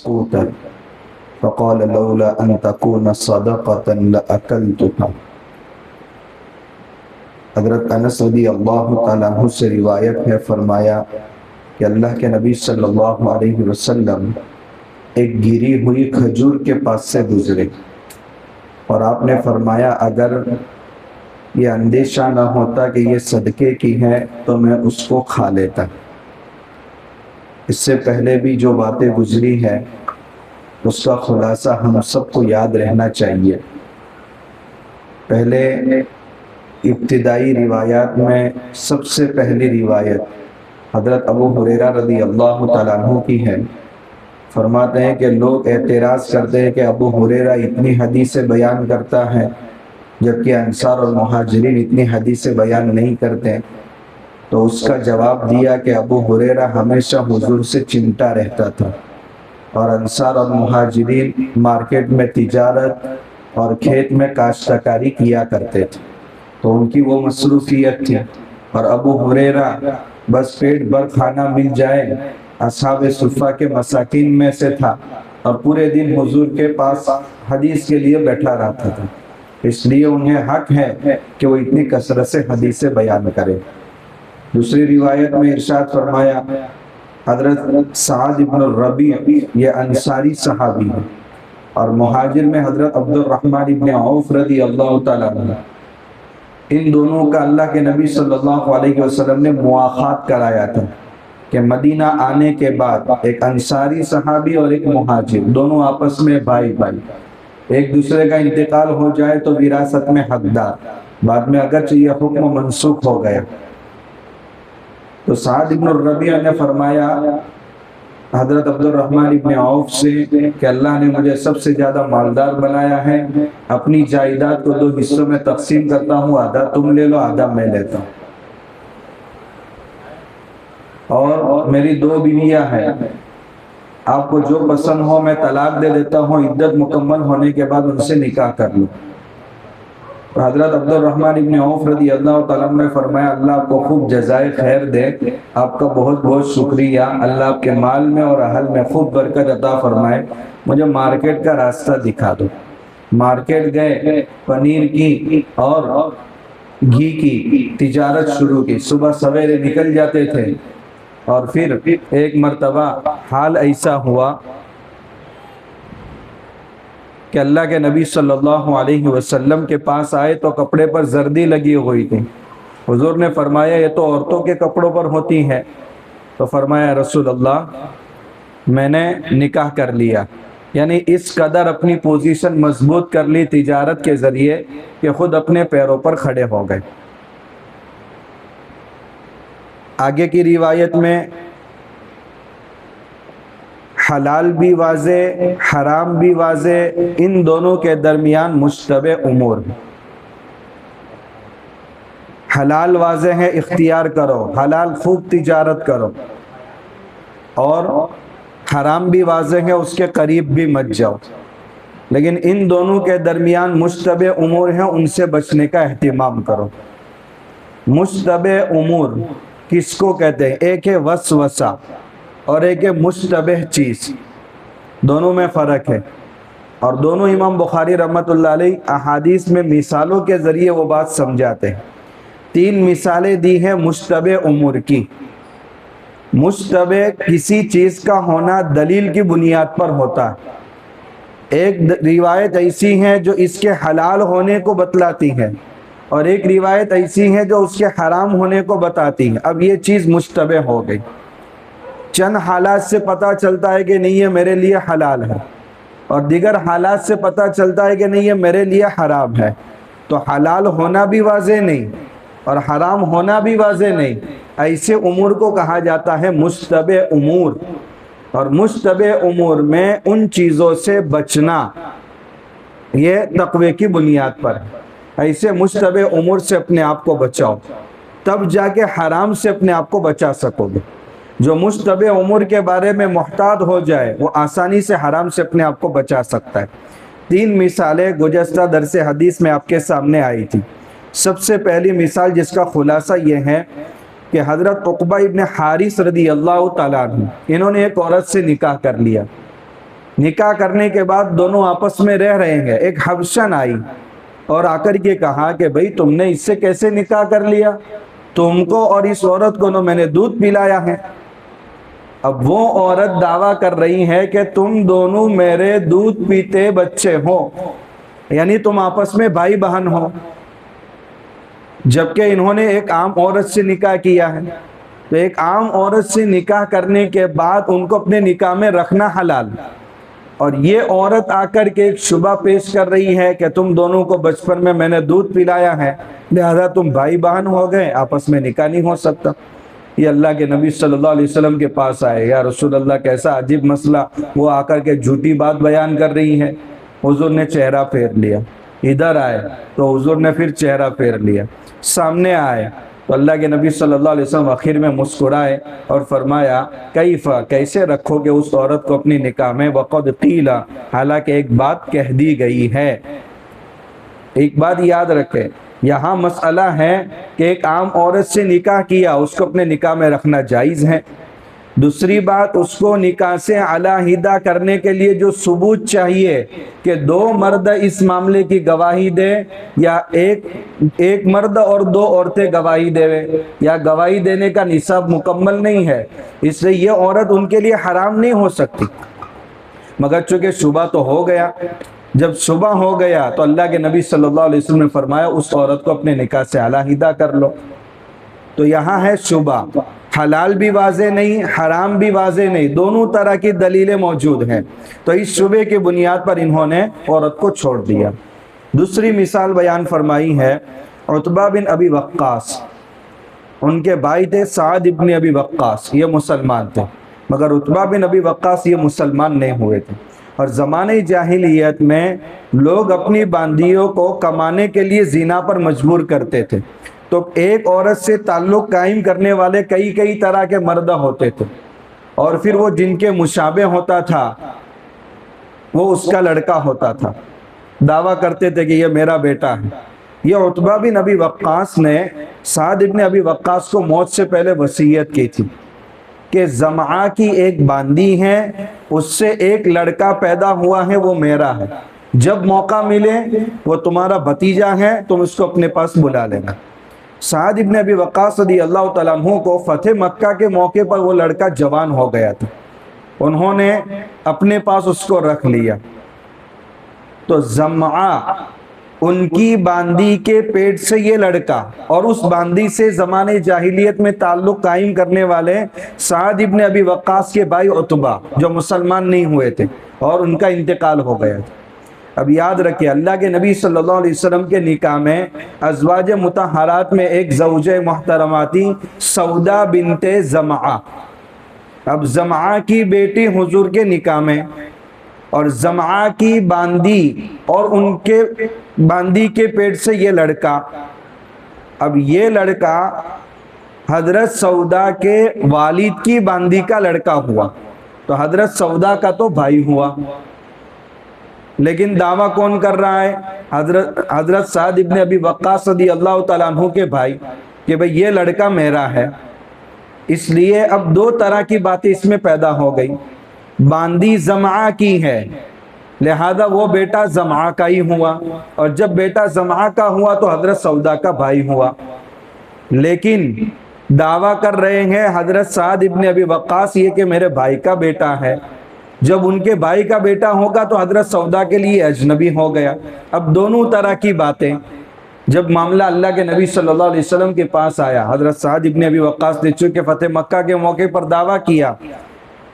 مسقوطا فقال لولا ان تكون صدقة لأكلتها۔ حضرت انس رضی اللہ تعالیٰ عنہ سے روایت ہے، فرمایا کہ اللہ کے نبی صلی اللہ علیہ وسلم ایک گری ہوئی کھجور کے پاس سے گزرے اور آپ نے فرمایا اگر یہ اندیشہ نہ ہوتا کہ یہ صدقے کی ہے تو میں اس کو کھا لیتا۔ اس سے پہلے بھی جو باتیں گزری ہیں اس کا خلاصہ ہم سب کو یاد رہنا چاہیے۔ پہلے ابتدائی روایات میں سب سے پہلی روایت حضرت ابو ہریرہ رضی اللہ تعالیٰ عنہ کی ہے۔ فرماتے ہیں کہ لوگ اعتراض کرتے ہیں کہ ابو ہریرہ اتنی حدیثیں بیان کرتا ہے جبکہ انصار اور مہاجرین اتنی حدیثیں بیان نہیں کرتے، تو اس کا جواب دیا کہ ابو ہریرہ ہمیشہ حضور سے چمٹا رہتا تھا اور انصار اور مہاجرین مارکیٹ میں تجارت اور کھیت میں کاشتکاری کیا کرتے تھے، تو ان کی وہ مصروفیت تھی، اور ابو ہریرہ بس پیٹ بھر کھانا مل جائے اصحاب صفہ کے مساکین میں سے تھا اور پورے دن حضور کے پاس حدیث کے لیے بیٹھا رہتا تھا، اس لیے انہیں حق ہے کہ وہ اتنی کثرت سے حدیثیں بیان کرے۔ دوسری روایت میں ارشاد فرمایا حضرت سعد بن الربیع یہ انصاری صحابی ہے، اور مہاجر میں حضرت عبد الرحمن بن عوف رضی اللہ تعالیٰ عنہ، ان دونوں کا اللہ کے نبی صلی اللہ علیہ وسلم نے مواخات کرایا تھا کہ مدینہ آنے کے بعد ایک انصاری صحابی اور ایک مہاجر دونوں آپس میں بھائی بھائی، ایک دوسرے کا انتقال ہو جائے تو وراثت میں حقدار، بعد میں اگرچہ یہ حکم منسوخ ہو گیا۔ تو سعد بن الربیع نے فرمایا حضرت عبد الرحمن ابن عوف سے کہ اللہ نے مجھے سب سے زیادہ مالدار بنایا ہے، اپنی جائیداد کو 2 حصوں میں تقسیم کرتا ہوں، آدھا تم لے لو آدھا میں لیتا ہوں، اور میری 2 بیویاں ہیں، آپ کو جو پسند ہو میں طلاق دے دیتا ہوں، عدت مکمل ہونے کے بعد ان سے نکاح کر لوں۔ حضرت عبد الرحمن ابن عوف رضی اللہ تعالیٰ عنہ نے فرمایا اللہ آپ کو خوب جزائے خیر دے، آپ کا بہت بہت شکریہ، اللہ آپ کے مال میں اور اہل میں خوب برکت عطا فرمائے، مجھے مارکیٹ کا راستہ دکھا دو۔ مارکیٹ گئے، پنیر کی اور گھی کی تجارت شروع کی، صبح سویرے نکل جاتے تھے، اور پھر ایک مرتبہ حال ایسا ہوا کہ اللہ کے نبی صلی اللہ علیہ وسلم کے پاس آئے تو کپڑے پر زردی لگی ہوئی تھی۔ حضور نے فرمایا یہ تو عورتوں کے کپڑوں پر ہوتی ہے، تو فرمایا رسول اللہ میں نے نکاح کر لیا، یعنی اس قدر اپنی پوزیشن مضبوط کر لی تجارت کے ذریعے کہ خود اپنے پیروں پر کھڑے ہو گئے۔ آگے کی روایت میں حلال بھی واضح حرام بھی واضح، ان دونوں کے درمیان مشتبہ امور۔ حلال واضح ہے اختیار کرو، حلال خوب تجارت کرو، اور حرام بھی واضح ہے اس کے قریب بھی مت جاؤ، لیکن ان دونوں کے درمیان مشتبہ امور ہیں، ان سے بچنے کا اہتمام کرو۔ مشتبہ امور کس کو کہتے ہیں؟ ایک ہے وسوسہ اور ایک ہے مشتبہ چیز، دونوں میں فرق ہے، اور دونوں امام بخاری رحمۃ اللہ علیہ احادیث میں مثالوں کے ذریعے وہ بات سمجھاتے ہیں۔ 3 مثالیں دی ہیں مشتبہ امور کی۔ مشتبہ کسی چیز کا ہونا دلیل کی بنیاد پر ہوتا ہے، ایک روایت ایسی ہے جو اس کے حلال ہونے کو بتلاتی ہے، اور ایک روایت ایسی ہے جو اس کے حرام ہونے کو بتاتی ہے۔ اب یہ چیز مشتبہ ہو گئی، چند حالات سے پتہ چلتا ہے کہ نہیں یہ میرے لیے حلال ہے، اور دیگر حالات سے پتہ چلتا ہے کہ نہیں یہ میرے لیے حرام ہے، تو حلال ہونا بھی واضح نہیں اور حرام ہونا بھی واضح نہیں، ایسے امور کو کہا جاتا ہے مشتبہ امور۔ اور مشتبہ امور میں ان چیزوں سے بچنا یہ تقوی کی بنیاد پر ہے، ایسے مشتبہ امور سے اپنے آپ کو بچاؤ، تب جا کے حرام سے اپنے آپ کو بچا سکو گے۔ جو مشتبہ امور کے بارے میں محتاط ہو جائے وہ آسانی سے حرام سے اپنے آپ کو بچا سکتا ہے۔ 3 مثالیں گزشتہ درس حدیث میں آپ کے سامنے آئی تھی۔ سب سے پہلی مثال جس کا خلاصہ یہ ہے کہ حضرت عقبہ ابن حارث رضی اللہ تعالیٰ عنہ، انہوں نے ایک عورت سے نکاح کر لیا، نکاح کرنے کے بعد دونوں آپس میں رہ رہے ہیں، ایک حبشن آئی اور آ کر کے کہا کہ بھئی تم نے اس سے کیسے نکاح کر لیا؟ تم کو اور اس عورت کو میں نے دودھ پلایا ہے۔ اب وہ عورت دعویٰ کر رہی ہے کہ تم دونوں میرے دودھ پیتے بچے ہو، یعنی تم آپس میں بھائی بہن ہو، جبکہ انہوں نے ایک عام عورت سے نکاح کیا ہے۔ تو ایک عام عورت سے نکاح کرنے کے بعد ان کو اپنے نکاح میں رکھنا حلال، اور یہ عورت آ کر کے ایک شبہ پیش کر رہی ہے کہ تم دونوں کو بچپن میں نے دودھ پلایا ہے، لہذا تم بھائی بہن ہو گئے، آپس میں نکاح نہیں ہو سکتا۔ یہ اللہ کے نبی صلی اللہ علیہ وسلم کے پاس آئے، یا رسول اللہ کیسا عجیب مسئلہ، وہ آ کر کے جھوٹی بات بیان کر رہی ہے۔ حضور نے چہرہ پھیر لیا، ادھر آئے تو حضور نے پھر چہرہ پھیر لیا، سامنے آئے تو اللہ کے نبی صلی اللہ علیہ وسلم آخر میں مسکرائے اور فرمایا کیفا، کیسے رکھو گے اس عورت کو اپنی نکاح میں؟ وقد قیل، حالانکہ ایک بات کہہ دی گئی ہے۔ ایک بات یاد رکھے، یہاں مسئلہ ہے کہ ایک عام عورت سے نکاح کیا، اس کو اپنے نکاح میں رکھنا جائز ہے۔ دوسری بات، اس کو نکاح سے علیحدہ کرنے کے لیے جو ثبوت چاہیے کہ دو مرد اس معاملے کی گواہی دے، یا ایک مرد اور دو عورتیں گواہی دے، یا گواہی دینے کا نصاب مکمل نہیں ہے، اس لیے یہ عورت ان کے لیے حرام نہیں ہو سکتی۔ مگر چونکہ شبہ تو ہو گیا، جب شبہ ہو گیا تو اللہ کے نبی صلی اللہ علیہ وسلم نے فرمایا اس عورت کو اپنے نکاح سے علیحدہ کر لو۔ تو یہاں ہے شبہ، حلال بھی واضح نہیں، حرام بھی واضح نہیں، دونوں طرح کی دلیلیں موجود ہیں، تو اس شبے کی بنیاد پر انہوں نے عورت کو چھوڑ دیا۔ دوسری مثال بیان فرمائی ہے عتبہ بن ابی وقاص، ان کے بھائی تھے سعد ابن ابی وقاص، یہ مسلمان تھے، مگر عتبہ بن ابی وقاص یہ مسلمان نہیں ہوئے تھے۔ اور زمانے جاہلیت میں لوگ اپنی باندیوں کو کمانے کے لیے زنا پر مجبور کرتے تھے، تو ایک عورت سے تعلق قائم کرنے والے کئی طرح کے مرد ہوتے تھے، اور پھر وہ جن کے مشابہ ہوتا تھا وہ اس کا لڑکا ہوتا تھا، دعویٰ کرتے تھے کہ یہ میرا بیٹا ہے۔ یہ عتبہ بن ابی وقاص نے سعد ابن ابی وقاص کو موت سے پہلے وصیت کی تھی کہ زمعہ کی ایک باندی ہے، اس سے ایک لڑکا پیدا ہوا ہے، وہ میرا ہے، جب موقع ملے وہ تمہارا بھتیجا ہے، تم اس کو اپنے پاس بلا لینا۔ سعد ابن ابی وقاص رضی اللہ تعالیٰ عنہ کو فتح مکہ کے موقع پر وہ لڑکا جوان ہو گیا تھا، انہوں نے اپنے پاس اس کو رکھ لیا۔ تو زمعہ ان کی باندی کے پیٹ سے یہ لڑکا، اور اس باندی سے زمانے جاہلیت میں تعلق قائم کرنے والے سعد ابن ابی وقاص کے بھائی عتبہ جو مسلمان نہیں ہوئے تھے، اور ان کا انتقال ہو گیا تھا۔ اب یاد رکھیے اللہ کے نبی صلی اللہ علیہ وسلم کے نکاح میں ازواج مطہرات میں ایک زوجہ محترمہ تھی سودا بنت زمعہ۔ اب زمعہ کی بیٹی حضور کے نکاح میں، اور زمعہ کی باندی اور ان کے باندی کے پیٹ سے یہ لڑکا، اب یہ لڑکا حضرت سودا کے والد کی باندی کا لڑکا ہوا، تو حضرت سودا کا تو بھائی ہوا، لیکن دعویٰ کون کر رہا ہے؟ حضرت سعد ابن ابی وقاص رضی اللہ تعالیٰ عنہ کے بھائی، کہ بھئی یہ لڑکا میرا ہے۔ اس لیے اب دو طرح کی باتیں اس میں پیدا ہو گئی، باندی زمعہ کی ہے، لہذا وہ بیٹا زمعہ کا ہی ہوا، اور جب بیٹا زمعہ کا ہوا تو حضرت سودا کا بھائی ہوا، لیکن دعویٰ کر رہے ہیں حضرت سعد ابن ابی وقاص یہ کہ میرے بھائی کا بیٹا ہے۔ جب ان کے بھائی کا بیٹا ہوگا تو حضرت سودا کے لیے اجنبی ہو گیا۔ اب دونوں طرح کی باتیں، جب معاملہ اللہ کے نبی صلی اللہ علیہ وسلم کے پاس آیا، حضرت سعد ابن ابی وقاص نے چونکہ فتح مکہ کے موقع پر دعویٰ کیا،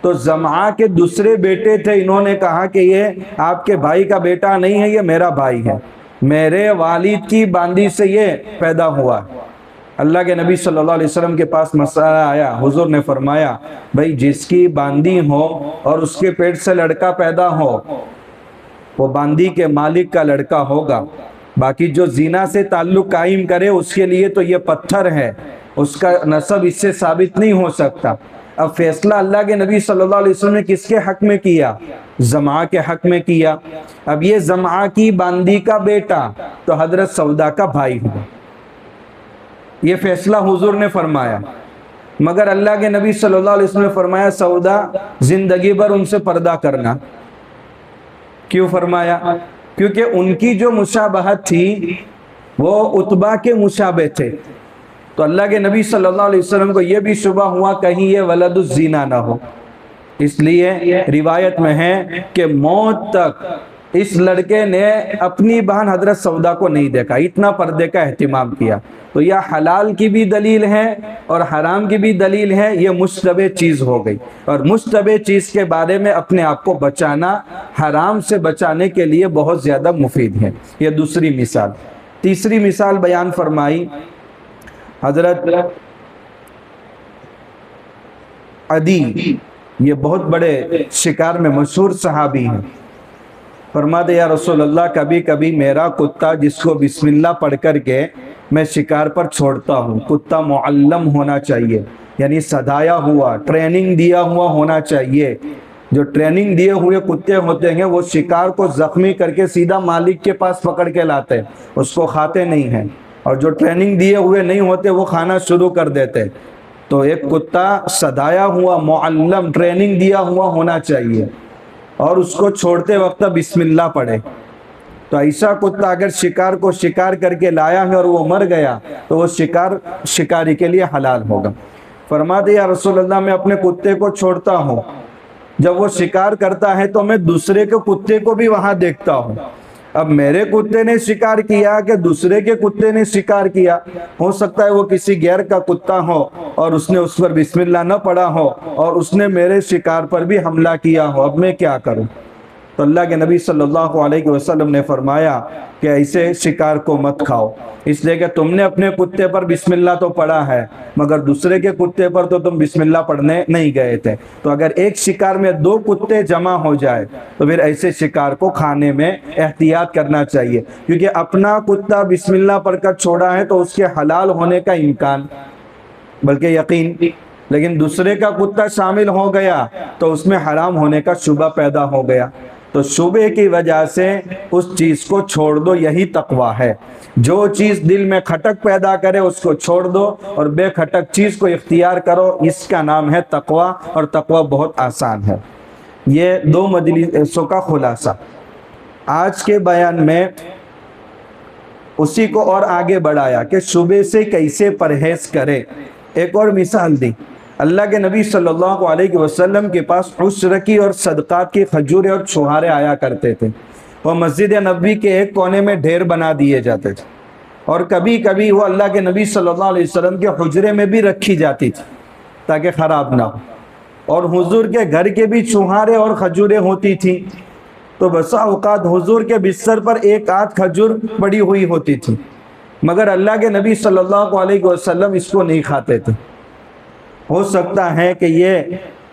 تو زمعہ کے دوسرے بیٹے تھے، انہوں نے کہا کہ یہ آپ کے بھائی کا بیٹا نہیں ہے، یہ میرا بھائی ہے، میرے والد کی باندی سے یہ پیدا ہوا۔ اللہ کے نبی صلی اللہ علیہ وسلم کے پاس مسئلہ آیا، حضور نے فرمایا بھئی جس کی باندی ہو اور اس کے پیٹ سے لڑکا پیدا ہو، وہ باندی کے مالک کا لڑکا ہوگا، باقی جو زنا سے تعلق قائم کرے اس کے لیے تو یہ پتھر ہے، اس کا نسب اس سے ثابت نہیں ہو سکتا۔ اب فیصلہ اللہ کے نبی صلی اللہ علیہ وسلم نے کس کے حق میں کیا؟ زمعہ کے حق میں کیا۔ اب یہ زمعہ کی باندی کا بیٹا تو حضرت سودا کا بھائی ہوا، یہ فیصلہ حضور نے فرمایا، مگر اللہ کے نبی صلی اللہ علیہ وسلم نے فرمایا سودا زندگی بھر ان سے پردہ کرنا، کیوں فرمایا؟ کیونکہ ان کی جو مشابہت تھی وہ عتبہ کے مشابہ تھے، تو اللہ کے نبی صلی اللہ علیہ وسلم کو یہ بھی شبہ ہوا کہیں یہ ولد الزنا نہ ہو، اس لیے روایت میں ہے کہ موت تک اس لڑکے نے اپنی بہن حضرت سودا کو نہیں دیکھا، اتنا پردے کا اہتمام کیا۔ تو یہ حلال کی بھی دلیل ہے اور حرام کی بھی دلیل ہے، یہ مشتبہ چیز ہو گئی، اور مشتبہ چیز کے بارے میں اپنے آپ کو بچانا حرام سے بچانے کے لیے بہت زیادہ مفید ہے۔ یہ دوسری مثال۔ تیسری مثال بیان فرمائی حضرت عدی، یہ بہت بڑے شکار میں مشہور صحابی ہیں۔ فرماتے یا رسول اللہ کبھی کبھی میرا کتا جس کو بسم اللہ پڑھ کر کے میں شکار پر چھوڑتا ہوں، کتا معلم ہونا چاہیے، یعنی سدھایا ہوا، ٹریننگ دیا ہوا ہونا چاہیے۔ جو ٹریننگ دیے ہوئے کتے ہوتے ہیں وہ شکار کو زخمی کر کے سیدھا مالک کے پاس پکڑ کے لاتے ہیں، اس کو کھاتے نہیں ہیں، اور جو ٹریننگ دیے ہوئے نہیں ہوتے وہ کھانا شروع کر دیتے۔ تو ایک کتا سدھایا ہوا، معلم، ٹریننگ دیا ہوا ہونا چاہیے، اور اس کو چھوڑتے وقت بسم اللہ پڑھے۔ تو ایسا کتا اگر شکار کو شکار کر کے لایا ہے اور وہ مر گیا تو وہ شکاری کے لیے حلال ہوگا۔ فرماتے یا رسول اللہ میں اپنے کتے کو چھوڑتا ہوں، جب وہ شکار کرتا ہے تو میں دوسرے کے کتے کو بھی وہاں دیکھتا ہوں۔ اب میرے کتے نے شکار کیا کہ دوسرے کے کتے نے شکار کیا، ہو سکتا ہے وہ کسی غیر کا کتا ہو اور اس نے اس پر بسم اللہ نہ پڑھا ہو اور اس نے میرے شکار پر بھی حملہ کیا ہو، اب میں کیا کروں؟ تو اللہ کے نبی صلی اللہ علیہ وسلم نے فرمایا کہ ایسے شکار کو مت کھاؤ، اس لیے کہ تم نے اپنے کتے پر بسم اللہ تو پڑھا ہے مگر دوسرے کے کتے پر تو تم بسم اللہ پڑھنے نہیں گئے تھے۔ تو اگر ایک شکار میں دو کتے جمع ہو جائے تو پھر ایسے شکار کو کھانے میں احتیاط کرنا چاہیے، کیونکہ اپنا کتا بسم اللہ پڑھ کر چھوڑا ہے تو اس کے حلال ہونے کا امکان بلکہ یقین، لیکن دوسرے کا کتا شامل ہو گیا تو اس میں حرام ہونے کا شبہ پیدا ہو گیا۔ تو شبہ کی وجہ سے اس چیز کو چھوڑ دو، یہی تقویٰ ہے۔ جو چیز دل میں کھٹک پیدا کرے اس کو چھوڑ دو اور بے کھٹک چیز کو اختیار کرو، اس کا نام ہے تقویٰ، اور تقویٰ بہت آسان ہے۔ یہ دو مجلسوں کا خلاصہ آج کے بیان میں اسی کو اور آگے بڑھایا کہ شبہ سے کیسے پرہیز کرے۔ ایک اور مثال دی، اللہ کے نبی صلی اللہ علیہ وسلم کے پاس عشر کی اور صدقات کی کھجوریں اور چھہارے آیا کرتے تھے، وہ مسجد نبوی کے ایک کونے میں ڈھیر بنا دیے جاتے تھے، اور کبھی کبھی وہ اللہ کے نبی صلی اللہ علیہ وسلم کے حجرے میں بھی رکھی جاتی تھی تاکہ خراب نہ ہو، اور حضور کے گھر کے بھی چھہارے اور کھجوریں ہوتی تھیں، تو بسا اوقات حضور کے بستر پر ایک آدھ کھجور پڑی ہوئی ہوتی تھی، مگر اللہ کے نبی صلی اللہ علیہ وسلم اس کو نہیں کھاتے تھے۔ ہو سکتا ہے کہ یہ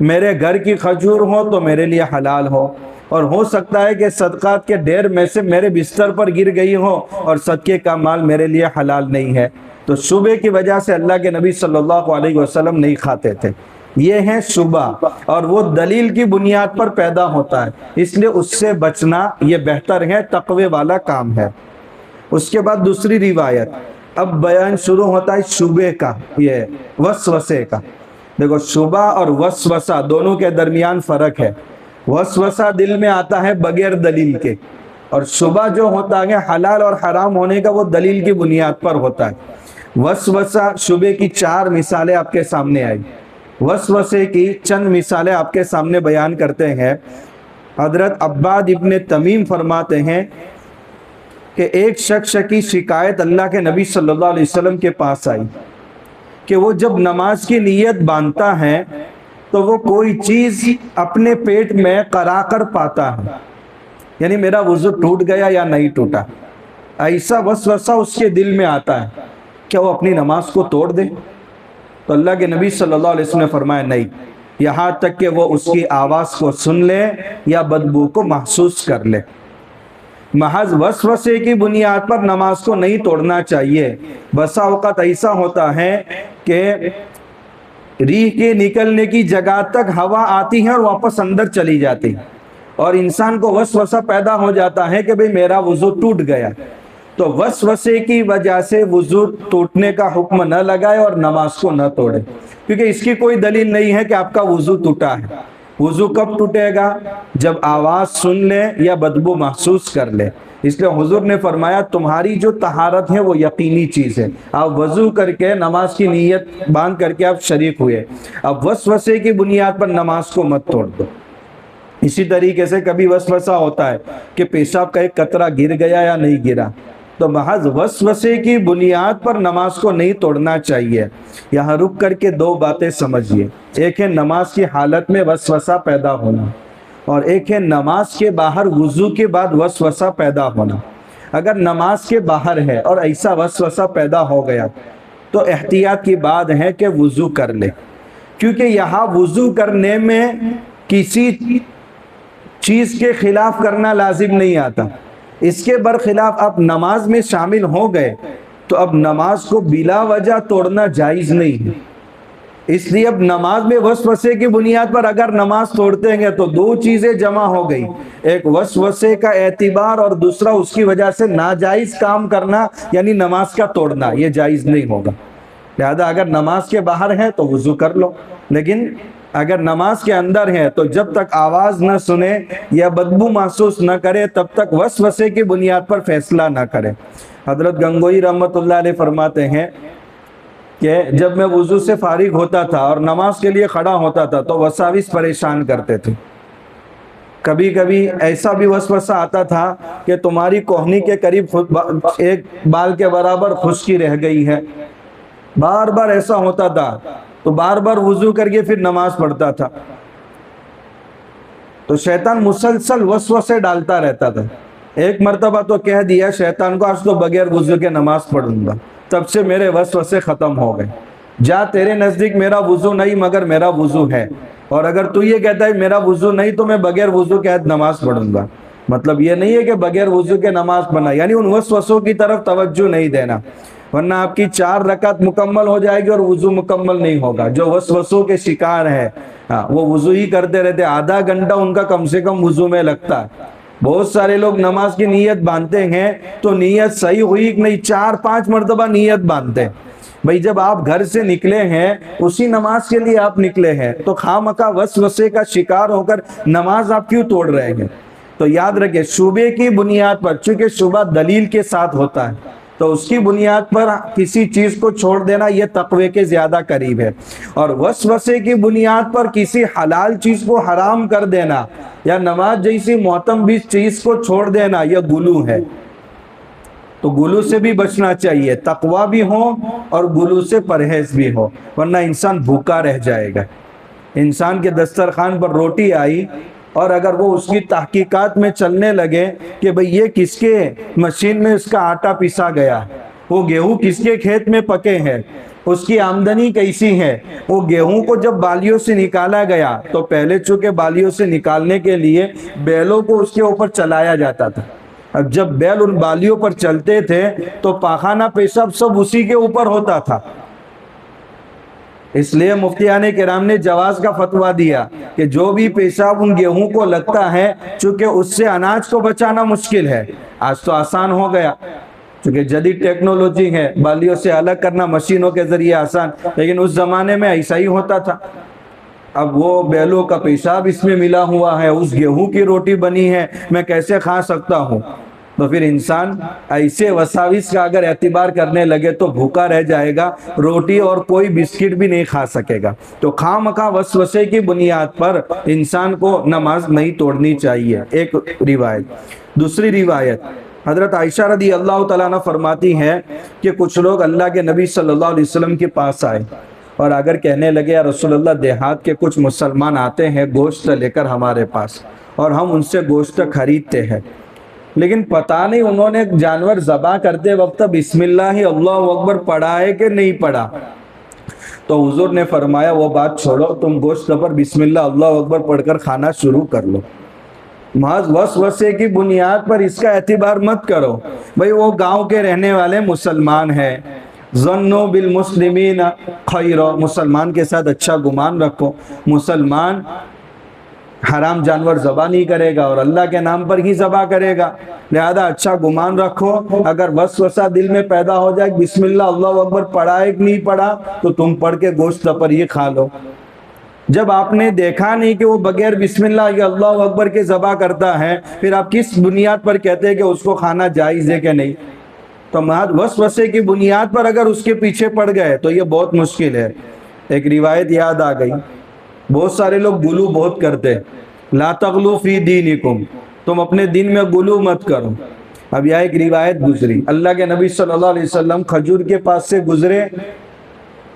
میرے گھر کی کھجور ہو تو میرے لیے حلال ہو، اور ہو سکتا ہے کہ صدقات کے ڈھیر میں سے میرے بستر پر گر گئی ہو اور صدقے کا مال میرے لیے حلال نہیں ہے، تو شبہ کی وجہ سے اللہ کے نبی صلی اللہ علیہ وسلم نہیں کھاتے تھے۔ یہ ہے شبہ، اور وہ دلیل کی بنیاد پر پیدا ہوتا ہے، اس لیے اس سے بچنا یہ بہتر ہے، تقوی والا کام ہے۔ اس کے بعد دوسری روایت، اب بیان شروع ہوتا ہے شبہ کا، یہ وسوسے کا۔ دیکھو شبہ اور وسوسہ دونوں کے درمیان فرق ہے۔ وسوسہ دل میں آتا ہے بغیر دلیل کے، اور شبہ جو ہوتا ہے حلال اور حرام ہونے کا وہ دلیل کی بنیاد پر ہوتا ہے۔ وسوسہ شبہ کی 4 مثالیں آپ کے سامنے آئی، وسوسے کی چند مثالیں آپ کے سامنے بیان کرتے ہیں۔ حضرت عباد ابن تمیم فرماتے ہیں کہ ایک شخص کی شکایت اللہ کے نبی صلی اللہ علیہ وسلم کے پاس آئی کہ وہ جب نماز کی نیت باندھتا ہے تو وہ کوئی چیز اپنے پیٹ میں قرا کر پاتا ہے، یعنی میرا وضو ٹوٹ گیا یا نہیں ٹوٹا، ایسا وسوسہ اس کے دل میں آتا ہے، کیا وہ اپنی نماز کو توڑ دے؟ تو اللہ کے نبی صلی اللہ علیہ وسلم نے فرمایا نہیں، یہاں تک کہ وہ اس کی آواز کو سن لے یا بدبو کو محسوس کر لے۔ محض وسوسے کی بنیاد پر نماز کو نہیں توڑنا چاہیے۔ بسا اوقات ایسا ہوتا ہے کہ ریح کے نکلنے کی جگہ تک ہوا آتی ہے اور واپس اندر چلی جاتی ہے، اور انسان کو وسوسہ پیدا ہو جاتا ہے کہ بھئی میرا وضو ٹوٹ گیا۔ تو وسوسے کی وجہ سے وضو ٹوٹنے کا حکم نہ لگائے اور نماز کو نہ توڑے، کیونکہ اس کی کوئی دلیل نہیں ہے کہ آپ کا وضو ٹوٹا ہے۔ وضو کب ٹوٹے گا؟ جب آواز سن لے یا بدبو محسوس کر لے۔ اس لیے حضور نے فرمایا تمہاری جو طہارت ہے وہ یقینی چیز ہے۔ آپ وضو کر کے نماز کی نیت باندھ کر کے آپ شریک ہوئے، اب وسوسے کی بنیاد پر نماز کو مت توڑ دو۔ اسی طریقے سے کبھی وسوسہ ہوتا ہے کہ پیشاب کا ایک قطرہ گر گیا یا نہیں گرا، تو محض وسوسے کی بنیاد پر نماز کو نہیں توڑنا چاہیے۔ یہاں رک کر کے دو باتیں سمجھیے، ایک ہے نماز کی حالت میں وسوسہ پیدا ہونا، اور ایک ہے نماز کے باہر وضو کے بعد وسوسہ پیدا ہونا۔ اگر نماز کے باہر ہے اور ایسا وسوسہ پیدا ہو گیا تو احتیاط کی بات ہے کہ وضو کر لے، کیونکہ یہاں وضو کرنے میں کسی چیز کے خلاف کرنا لازم نہیں آتا، اس کے برخلاف آپ نماز میں شامل ہو گئے تو اب نماز کو بلا وجہ توڑنا جائز نہیں ہے۔ اس لیے اب نماز میں وسوسے کی بنیاد پر اگر نماز توڑتے ہیں تو دو چیزیں جمع ہو گئی، ایک وسوسے کا اعتبار اور دوسرا اس کی وجہ سے ناجائز کام کرنا، یعنی نماز کا توڑنا، یہ جائز نہیں ہوگا۔ لہذا اگر نماز کے باہر ہے تو وضو کر لو، لیکن اگر نماز کے اندر ہے تو جب تک آواز نہ سنے یا بدبو محسوس نہ کرے تب تک وسوسے کی بنیاد پر فیصلہ نہ کرے۔ حضرت گنگوئی رحمت اللہ علیہ فرماتے ہیں کہ جب میں وضو سے فارغ ہوتا تھا اور نماز کے لیے کھڑا ہوتا تھا تو وساوس پریشان کرتے تھے۔ کبھی کبھی ایسا بھی وسوسہ آتا تھا کہ تمہاری کوہنی کے قریب ایک بال کے برابر خشکی رہ گئی ہے، بار بار ایسا ہوتا تھا تو بار بار وضو کر کے پھر نماز پڑھتا تھا۔ تو شیطان مسلسل وسوسے ڈالتا رہتا تھا۔ ایک مرتبہ تو کہہ دیا شیطان کو آج تو بغیر وضو کے نماز پڑھوں گا، تب سے میرے وسوسے ختم ہو گئے۔ جا تیرے نزدیک میرا وضو نہیں مگر میرا وضو ہے، اور اگر تو یہ کہتا ہے میرا وضو نہیں تو میں بغیر وضو کے نماز پڑھوں گا۔ مطلب یہ نہیں ہے کہ بغیر وضو کے نماز پڑھنا، یعنی ان وسوسوں کی طرف توجہ نہیں دینا، ورنہ آپ کی 4 رکعت مکمل ہو جائے گی اور وضو مکمل نہیں ہوگا۔ جو وسوسوں کے شکار ہے وہ وضو ہی کرتے رہتے، آدھا گھنٹہ ان کا کم سے کم وضو میں لگتا ہے۔ بہت سارے لوگ نماز کی نیت باندھتے ہیں تو نیت صحیح ہوئی کہ نہیں 4-5 مرتبہ نیت باندھتے ہیں۔ بھئی جب آپ گھر سے نکلے ہیں اسی نماز کے لیے آپ نکلے ہیں تو خواہ وسوسے کا شکار ہو کر نماز آپ کیوں توڑ رہے ہیں؟ تو یاد رکھیں شبہے کی بنیاد پر، چونکہ شبہ دلیل کے ساتھ ہوتا ہے تو اس کی بنیاد پر کسی چیز کو چھوڑ دینا یہ تقوی کے زیادہ قریب ہے، اور وسوسے کی بنیاد پر کسی حلال چیز کو حرام کر دینا یا نماز جیسی محتم بھی چیز کو چھوڑ دینا یہ غلو ہے۔ تو غلو سے بھی بچنا چاہیے، تقوی بھی ہو اور غلو سے پرہیز بھی ہو، ورنہ انسان بھوکا رہ جائے گا۔ انسان کے دسترخوان پر روٹی آئی اور اگر وہ اس کی تحقیقات میں چلنے لگے کہ بھئی یہ کس کے مشین میں اس کا آٹا پیسا گیا، وہ گیہوں کس کے کھیت میں پکے ہیں، اس کی آمدنی کیسی ہے، وہ گیہوں کو جب بالیوں سے نکالا گیا تو پہلے چونکہ بالیوں سے نکالنے کے لیے بیلوں کو اس کے اوپر چلایا جاتا تھا، اب جب بیل ان بالیوں پر چلتے تھے تو پاخانہ پیشاب سب اسی کے اوپر ہوتا تھا۔ اس لیے مفتیان کرام نے جواز کا فتویٰ دیا کہ جو بھی پیشاب ان گیہوں کو لگتا ہے چونکہ اس سے اناج کو بچانا مشکل ہے، آج تو آسان ہو گیا چونکہ جدید ٹیکنالوجی ہے، بالیوں سے الگ کرنا مشینوں کے ذریعے آسان، لیکن اس زمانے میں ایسا ہی ہوتا تھا۔ اب وہ بیلوں کا پیشاب اس میں ملا ہوا ہے، اس گیہوں کی روٹی بنی ہے، میں کیسے کھا سکتا ہوں؟ تو پھر انسان ایسے وساوس کا اگر اعتبار کرنے لگے تو بھوکا رہ جائے گا، روٹی اور کوئی بسکٹ بھی نہیں کھا سکے گا۔ تو خواہ وسوسے کی بنیاد پر انسان کو نماز نہیں توڑنی چاہیے، ایک روایت۔ دوسری روایت حضرت عائشہ رضی اللہ تعالیٰ عنہ فرماتی ہے کہ کچھ لوگ اللہ کے نبی صلی اللہ علیہ وسلم کے پاس آئے اور اگر کہنے لگے یا رسول اللہ دیہات کے کچھ مسلمان آتے ہیں گوشت لے کر ہمارے پاس اور ہم ان سے گوشت خریدتے ہیں، لیکن پتہ نہیں انہوں نے جانور ذبح کرتے وقت بسم اللہ اللہ اکبر پڑھا ہے کہ نہیں پڑھا، تو حضور نے فرمایا وہ بات چھوڑو، تم گوشت پر بسم اللہ اللہ اکبر پڑھ کر کھانا شروع کر لو۔ محض وسوسے کی بنیاد پر اس کا اعتبار مت کرو، بھئی وہ گاؤں کے رہنے والے مسلمان ہیں، ظنوا بالمسلمین خیر، مسلمان کے ساتھ اچھا گمان رکھو، مسلمان حرام جانور ذبح نہیں کرے گا اور اللہ کے نام پر ہی ذبح کرے گا، لہذا اچھا گمان رکھو۔ اگر وسوسہ دل میں پیدا ہو جائے بسم اللہ اللہ اکبر پڑھا ہے کہ نہیں پڑھا تو تم پڑھ کے گوشت پر یہ کھا لو۔ جب آپ نے دیکھا نہیں کہ وہ بغیر بسم اللہ یا اللہ اکبر کے ذبح کرتا ہے، پھر آپ کس بنیاد پر کہتے ہیں کہ اس کو کھانا جائز ہے کہ نہیں؟ تو محض وسوسے کی بنیاد پر اگر اس کے پیچھے پڑ گئے تو یہ بہت مشکل ہے۔ ایک روایت یاد آ گئی، بہت سارے لوگ غلو بہت کرتے، لا تغلو فی دینکم، تم اپنے دین میں غلو مت کرو۔ اب یہ ایک روایت گزری، اللہ کے نبی صلی اللہ علیہ وسلم کھجور کے پاس سے گزرے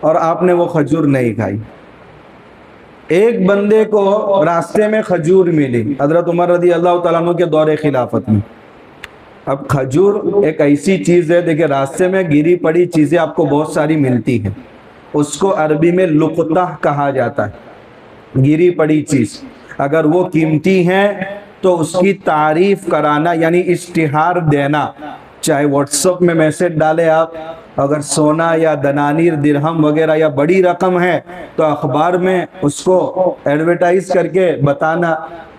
اور آپ نے وہ کھجور نہیں کھائی۔ ایک بندے کو راستے میں کھجور ملی، حضرت عمر رضی اللہ تعالیٰ عنہ کے دور خلافت میں۔ اب کھجور ایک ایسی چیز ہے، دیکھیں راستے میں گری پڑی چیزیں آپ کو بہت ساری ملتی ہیں، اس کو عربی میں لقطہ کہا جاتا ہے۔ گری پڑی چیز اگر وہ قیمتی ہے تو اس کی تعریف کرانا یعنی اشتہار دینا، چاہے واٹس ایپ میں میسج ڈالے آپ، اگر سونا یا دنانیر درہم وغیرہ یا بڑی رقم ہے تو اخبار میں اس کو ایڈورٹائز کر کے بتانا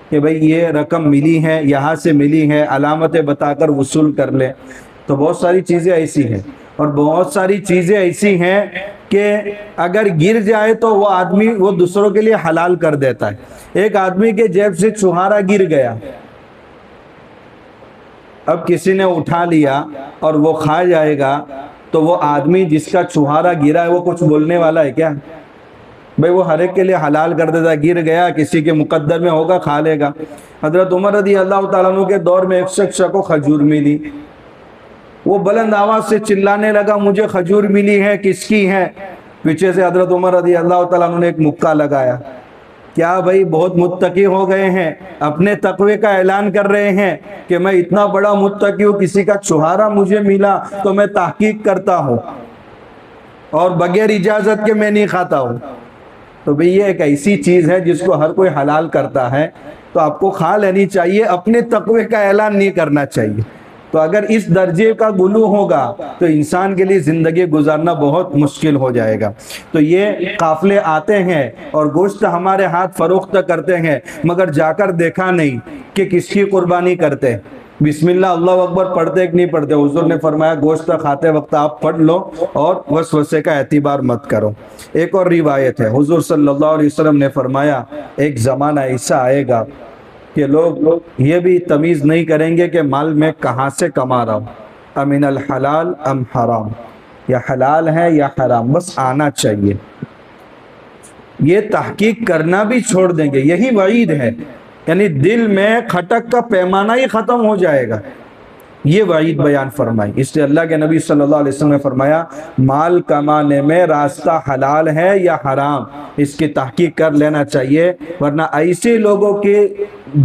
کہ بھئی یہ رقم ملی ہے، یہاں سے ملی ہے، علامتیں بتا کر وصول کر لیں۔ تو بہت ساری چیزیں ایسی ہیں، اور بہت ساری چیزیں ایسی ہیں کہ اگر گر جائے تو وہ آدمی وہ دوسروں کے لیے حلال کر دیتا ہے۔ ایک آدمی کے جیب سے چھہارا گر گیا، اب کسی نے اٹھا لیا اور وہ کھا جائے گا تو وہ آدمی جس کا چھہارا گرا ہے وہ کچھ بولنے والا ہے کیا؟ بھئی وہ ہر ایک کے لیے حلال کر دیتا ہے، گر گیا کسی کے مقدر میں ہوگا کھا لے گا۔ حضرت عمر رضی اللہ تعالیٰ عنہ کے دور میں ایک شخص کو کھجور ملی، وہ بلند آواز سے چلانے لگا مجھے کھجور ملی ہے، کس کی ہے؟ پیچھے سے حضرت عمر رضی اللہ تعالیٰ عنہ نے ایک مکہ لگایا، کیا بھئی بہت متقی ہو گئے ہیں، اپنے تقوی کا اعلان کر رہے ہیں کہ میں اتنا بڑا متقی ہوں، کسی کا چھہارا مجھے ملا تو میں تحقیق کرتا ہوں اور بغیر اجازت کے میں نہیں کھاتا ہوں۔ تو بھئی یہ ایک ایسی چیز ہے جس کو ہر کوئی حلال کرتا ہے تو آپ کو کھا لینی چاہیے، اپنے تقوی کا اعلان نہیں کرنا چاہیے۔ تو اگر اس درجے کا غلو ہوگا تو انسان کے لیے زندگی گزارنا بہت مشکل ہو جائے گا۔ تو یہ قافلے آتے ہیں اور گوشت ہمارے ہاتھ فروخت کرتے ہیں، مگر جا کر دیکھا نہیں کہ کس کی قربانی کرتے، بسم اللہ اللہ اکبر پڑھتے کہ نہیں پڑھتے۔ حضور نے فرمایا گوشت کھاتے وقت آپ پڑھ لو اور وسوسے کا اعتبار مت کرو۔ ایک اور روایت ہے، حضور صلی اللہ علیہ وسلم نے فرمایا ایک زمانہ ایسا آئے گا کہ لوگ یہ بھی تمیز نہیں کریں گے کہ مال میں کہاں سے کما رہا ہوں، امن الحلال ام حرام، یا حلال ہے یا حرام، بس آنا چاہیے۔ یہ تحقیق کرنا بھی چھوڑ دیں گے، یہی وعید ہے، یعنی دل میں کھٹک کا پیمانہ ہی ختم ہو جائے گا۔ یہ وعید بیان فرمائی، اس لیے اللہ کے نبی صلی اللہ علیہ وسلم نے فرمایا مال کمانے میں راستہ حلال ہے یا حرام، اس کی تحقیق کر لینا چاہیے، ورنہ ایسے لوگوں کے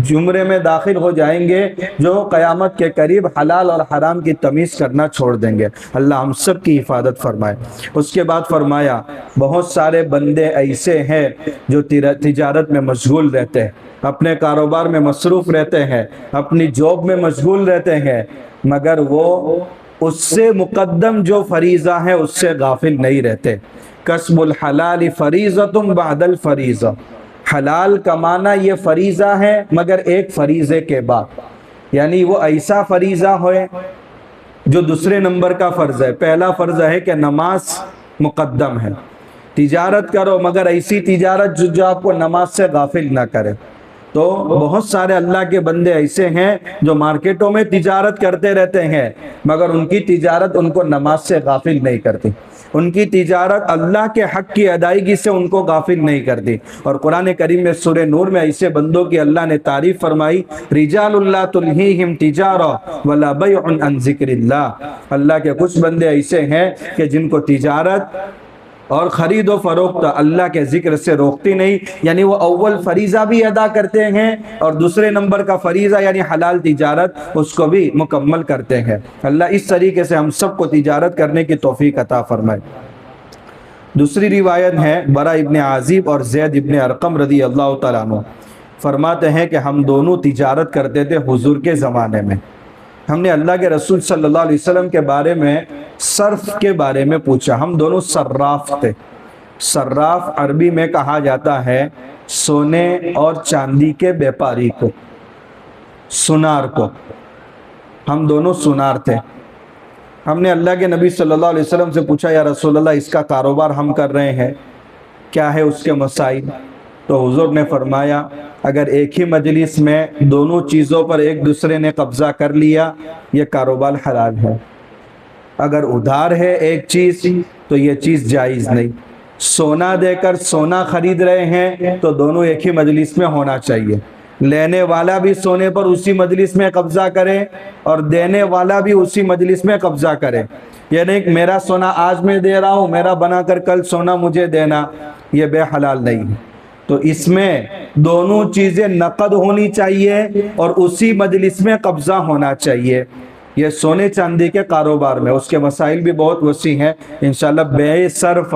زمرے میں داخل ہو جائیں گے جو قیامت کے قریب حلال اور حرام کی تمیز کرنا چھوڑ دیں گے۔ اللہ ہم سب کی حفاظت فرمائے۔ اس کے بعد فرمایا بہت سارے بندے ایسے ہیں جو تجارت میں مشغول رہتے ہیں، اپنے کاروبار میں مصروف رہتے ہیں، اپنی جاب میں مشغول رہتے ہیں، مگر وہ اس سے مقدم جو فریضہ ہے اس سے غافل نہیں رہتے۔ کسب الحلال فریضۃ بعد الفریضہ، حلال کمانا یہ فریضہ ہے مگر ایک فریضے کے بعد، یعنی وہ ایسا فریضہ ہوئے جو دوسرے نمبر کا فرض ہے۔ پہلا فرض ہے کہ نماز مقدم ہے، تجارت کرو مگر ایسی تجارت جو آپ کو نماز سے غافل نہ کرے۔ تو بہت سارے اللہ کے بندے ایسے ہیں جو مارکیٹوں میں تجارت کرتے رہتے ہیں مگر ان کی تجارت ان کو نماز سے غافل نہیں کرتی، ان کی تجارت اللہ کے حق کی ادائیگی سے ان کو غافل نہیں کرتی۔ اور قرآن کریم میں سورہ نور میں ایسے بندوں کی اللہ نے تعریف فرمائی، رجال لا تلہیہم تجارہ ولا بیع عن ذکر اللہ، اللہ کے کچھ بندے ایسے ہیں کہ جن کو تجارت اور خرید و فروخت اللہ کے ذکر سے روکتی نہیں، یعنی وہ اول فریضہ بھی ادا کرتے ہیں اور دوسرے نمبر کا فریضہ یعنی حلال تجارت اس کو بھی مکمل کرتے ہیں۔ اللہ اس طریقے سے ہم سب کو تجارت کرنے کی توفیق عطا فرمائے۔ دوسری روایت ہے برا ابن عازب اور زید ابن ارقم رضی اللہ تعالیٰ عنہ فرماتے ہیں کہ ہم دونوں تجارت کرتے تھے حضور کے زمانے میں۔ ہم نے اللہ کے رسول صلی اللہ علیہ وسلم کے بارے میں صرف کے بارے میں پوچھا، ہم دونوں صراف تھے۔ صراف عربی میں کہا جاتا ہے سونے اور چاندی کے بیپاری کو، سنار کو، ہم دونوں سنار تھے۔ ہم نے اللہ کے نبی صلی اللہ علیہ وسلم سے پوچھا یا رسول اللہ اس کا کاروبار ہم کر رہے ہیں، کیا ہے اس کے مسائل؟ تو حضور نے فرمایا اگر ایک ہی مجلس میں دونوں چیزوں پر ایک دوسرے نے قبضہ کر لیا یہ کاروبار حلال ہے. اگر ادھار ہے ایک چیز تو یہ چیز جائز نہیں. سونا دے کر سونا خرید رہے ہیں تو دونوں ایک ہی مجلس میں ہونا چاہیے. لینے والا بھی سونے پر اسی مجلس میں قبضہ کرے اور دینے والا بھی اسی مجلس میں قبضہ کرے. یہ نہیں کہ میرا سونا آج میں دے رہا ہوں، میرا بنا کر کل سونا مجھے دینا، یہ بے حلال نہیں ہے. تو اس میں دونوں چیزیں نقد ہونی چاہیے اور اسی مجلس میں قبضہ ہونا چاہیے. یہ سونے چاندی کے کاروبار میں اس کے مسائل بھی بہت وسیع ہیں انشاءاللہ. بیع صرف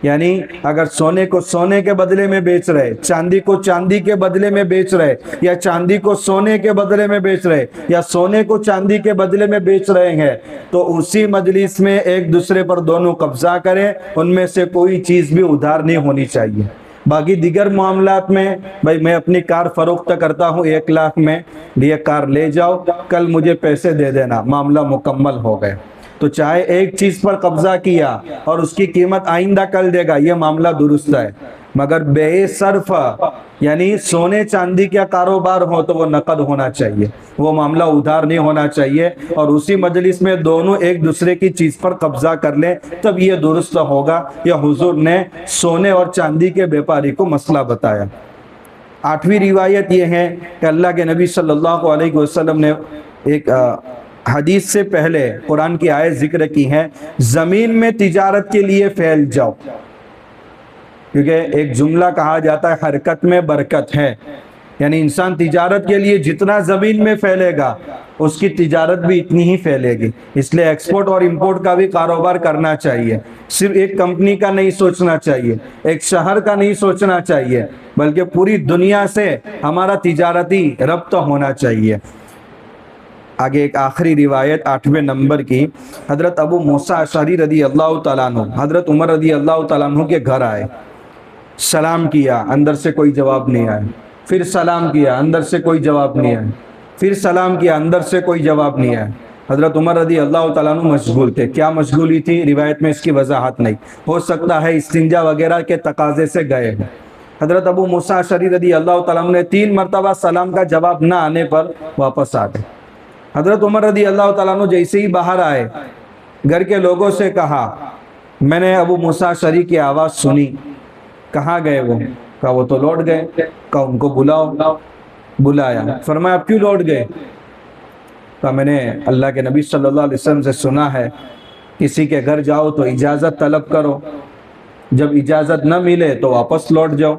یعنی اگر سونے کو سونے کے بدلے میں بیچ رہے، چاندی کو چاندی کے بدلے میں بیچ رہے، یا چاندی کو سونے کے بدلے میں بیچ رہے، یا سونے کو چاندی کے بدلے میں بیچ رہے ہیں، تو اسی مجلس میں ایک دوسرے پر دونوں قبضہ کریں. ان میں سے کوئی چیز بھی ادھار نہیں ہونی چاہیے. باقی دیگر معاملات میں بھائی میں اپنی کار فروخت کرتا ہوں 1 لاکھ میں، یہ کار لے جاؤ، کل مجھے پیسے دے دینا، معاملہ مکمل ہو گئے. تو چاہے ایک چیز پر قبضہ کیا اور اس کی قیمت آئندہ کل دے گا، یہ معاملہ درست ہے. مگر بیع صرف یعنی سونے چاندی کا کاروبار ہو تو وہ نقد ہونا چاہیے، وہ معاملہ ادھار نہیں ہونا چاہیے. اور اسی مجلس میں دونوں ایک دوسرے کی چیز پر قبضہ کر لیں تب یہ درست ہوگا. یہ حضور نے سونے اور چاندی کے بیپاری کو مسئلہ بتایا. 8ویں روایت یہ ہے کہ اللہ کے نبی صلی اللہ علیہ وسلم نے ایک حدیث سے پہلے قرآن کی آیت ذکر کی ہے، زمین میں تجارت کے لیے پھیل جاؤ. کیونکہ ایک جملہ کہا جاتا ہے حرکت میں برکت ہے، یعنی انسان تجارت کے لیے جتنا زمین میں پھیلے گا اس کی تجارت بھی اتنی ہی پھیلے گی. اس لیے ایکسپورٹ اور امپورٹ کا بھی کاروبار کرنا چاہیے. صرف ایک کمپنی کا نہیں سوچنا چاہیے، ایک شہر کا نہیں سوچنا چاہیے، بلکہ پوری دنیا سے ہمارا تجارتی ربط ہونا چاہیے. آگے ایک آخری روایت 8ویں نمبر کی، حضرت ابو موسیٰ اشعری رضی اللہ تعالیٰ عنہ حضرت عمر رضی اللہ تعالیٰ عنہ کے گھر آئے. سلام کیا، اندر سے کوئی جواب نہیں آیا. پھر سلام کیا، اندر سے کوئی جواب نہیں آیا. پھر سلام کیا، اندر سے کوئی جواب نہیں آیا. حضرت عمر رضی اللہ تعالیٰ عنہ مشغول تھے. کیا مشغولی تھی روایت میں اس کی وضاحت نہیں، ہو سکتا ہے استنجا وغیرہ کے تقاضے سے گئے ہیں. حضرت ابو موسیٰ اشعری رضی اللہ تعالیٰ عنہ نے 3 مرتبہ سلام کا جواب نہ آنے پر واپس آ گئے. حضرت عمر رضی اللہ تعالیٰ عنہ جیسے ہی باہر آئے، گھر کے لوگوں سے کہا میں نے ابو موسیٰ اشعری کی آواز سنی. کہاں گئے وہ؟ کہا وہ تو لوٹ گئے. کہا ان کو بلاؤ. بلایا. فرمایا اب کیوں لوٹ گئے؟ کہا میں نے اللہ کے نبی صلی اللہ علیہ وسلم سے سنا ہے کسی کے گھر جاؤ تو اجازت طلب کرو، جب اجازت نہ ملے تو واپس لوٹ جاؤ.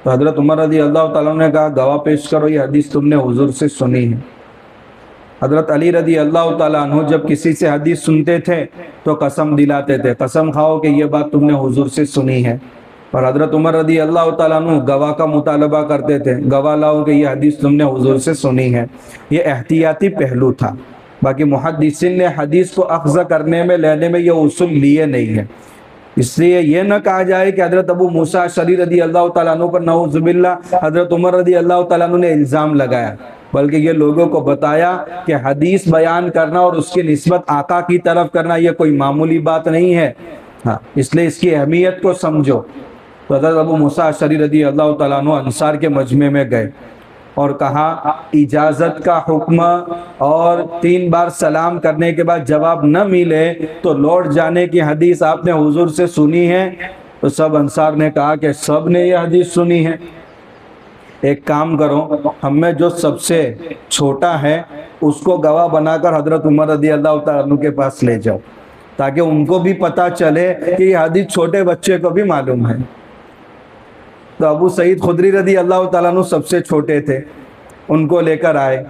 تو حضرت عمر رضی اللہ تعالیٰ نے کہا گواہ پیش کرو، یہ حدیث تم نے حضور سے سنی ہے. حضرت علی رضی اللہ تعالیٰ عنہ جب کسی سے حدیث سنتے تھے تو قسم دلاتے تھے، قسم کھاؤ کہ یہ بات تم نے حضور سے سنی ہے. اور حضرت عمر رضی اللہ تعالیٰ عنہ گواہ کا مطالبہ کرتے تھے، گواہ لاؤ کہ یہ حدیث تم نے حضور سے سنی ہے. یہ احتیاطی پہلو تھا. باقی محدثین نے حدیث کو اخذ کرنے میں لینے میں یہ اصول لیے نہیں ہیں. اس لیے یہ نہ کہا جائے کہ حضرت ابو موسیٰ اشعری رضی اللہ تعالیٰ عنہ پر نعوذ باللہ حضرت عمر رضی اللہ تعالیٰ عنہ نے الزام لگایا، بلکہ یہ لوگوں کو بتایا کہ حدیث بیان کرنا اور اس کی نسبت آقا کی طرف کرنا یہ کوئی معمولی بات نہیں ہے. ہاں، اس لیے اس کی اہمیت کو سمجھو. تو حضرت ابو موسیٰ اشعری رضی اللہ تعالیٰ عنہ انصار کے مجمع میں گئے اور کہا اجازت کا حکم اور 3 بار سلام کرنے کے بعد جواب نہ ملے تو لوٹ جانے کی حدیث آپ نے حضور سے سنی ہے؟ تو سب انصار نے کہا کہ سب نے یہ حدیث سنی ہے. ایک کام کرو، ہم میں جو سب سے چھوٹا ہے اس کو گواہ بنا کر حضرت عمر رضی اللہ تعالیٰ عنہ کے پاس لے جاؤ تاکہ ان کو بھی پتہ چلے کہ یہ حدیث چھوٹے بچے کو بھی معلوم ہے. تو ابو سعید خدری رضی اللہ تعالیٰ عنہ سب سے چھوٹے تھے، ان کو لے کر آئے.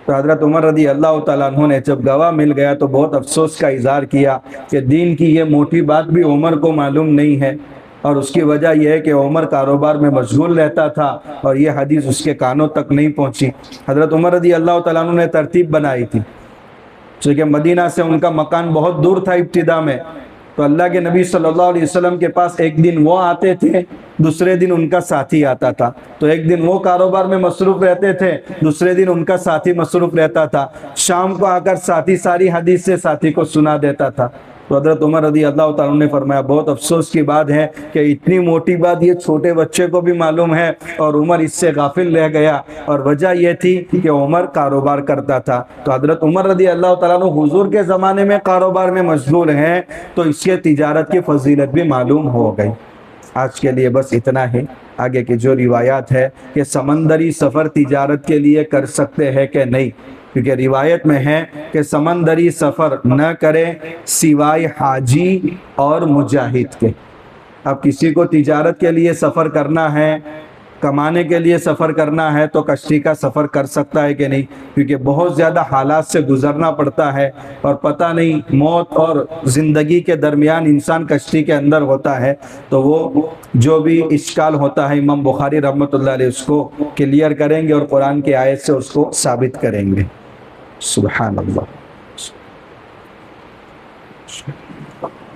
تو حضرت عمر رضی اللہ تعالیٰ عنہ نے جب گواہ مل گیا تو بہت افسوس کا اظہار کیا کہ دین کی یہ موٹی بات بھی عمر کو معلوم نہیں ہے، اور اس کی وجہ یہ ہے کہ عمر کاروبار میں مشغول رہتا تھا اور یہ حدیث اس کے کانوں تک نہیں پہنچی. حضرت عمر رضی اللہ تعالیٰ عنہ نے ترتیب بنائی تھی، چونکہ مدینہ سے ان کا مکان بہت دور تھا ابتدا میں. تو اللہ کے نبی صلی اللہ علیہ وسلم کے پاس ایک دن وہ آتے تھے، دوسرے دن ان کا ساتھی آتا تھا. تو ایک دن وہ کاروبار میں مصروف رہتے تھے، دوسرے دن ان کا ساتھی مصروف رہتا تھا. شام کو آ کر ساتھی ساری حدیث سے ساتھی کو سنا دیتا تھا. تو حضرت عمر رضی اللہ تعالیٰ عنہ نے فرمایا بہت افسوس کی بات ہے کہ اتنی موٹی بات یہ چھوٹے بچے کو بھی معلوم ہے اور عمر اس سے غافل رہ گیا، اور وجہ یہ تھی کہ عمر کاروبار کرتا تھا۔ تو حضرت عمر رضی اللہ تعالیٰ عنہ حضور کے زمانے میں کاروبار میں مشغول ہیں، تو اس کے تجارت کی فضیلت بھی معلوم ہو گئی۔ آج کے لیے بس اتنا ہی۔ آگے کی جو روایات ہے کہ سمندری سفر تجارت کے لیے کر سکتے ہیں کہ نہیں، کیونکہ روایت میں ہے کہ سمندری سفر نہ کرے سوائے حاجی اور مجاہد کے۔ اب کسی کو تجارت کے لیے سفر کرنا ہے، کمانے کے لیے سفر کرنا ہے، تو کشتی کا سفر کر سکتا ہے کہ نہیں، کیونکہ بہت زیادہ حالات سے گزرنا پڑتا ہے اور پتہ نہیں موت اور زندگی کے درمیان انسان کشتی کے اندر ہوتا ہے، تو وہ جو بھی اشکال ہوتا ہے امام بخاری رحمۃ اللہ علیہ اس کو کلیئر کریں گے اور قرآن کی آیت سے اس کو ثابت کریں گے۔ سبحان اللہ۔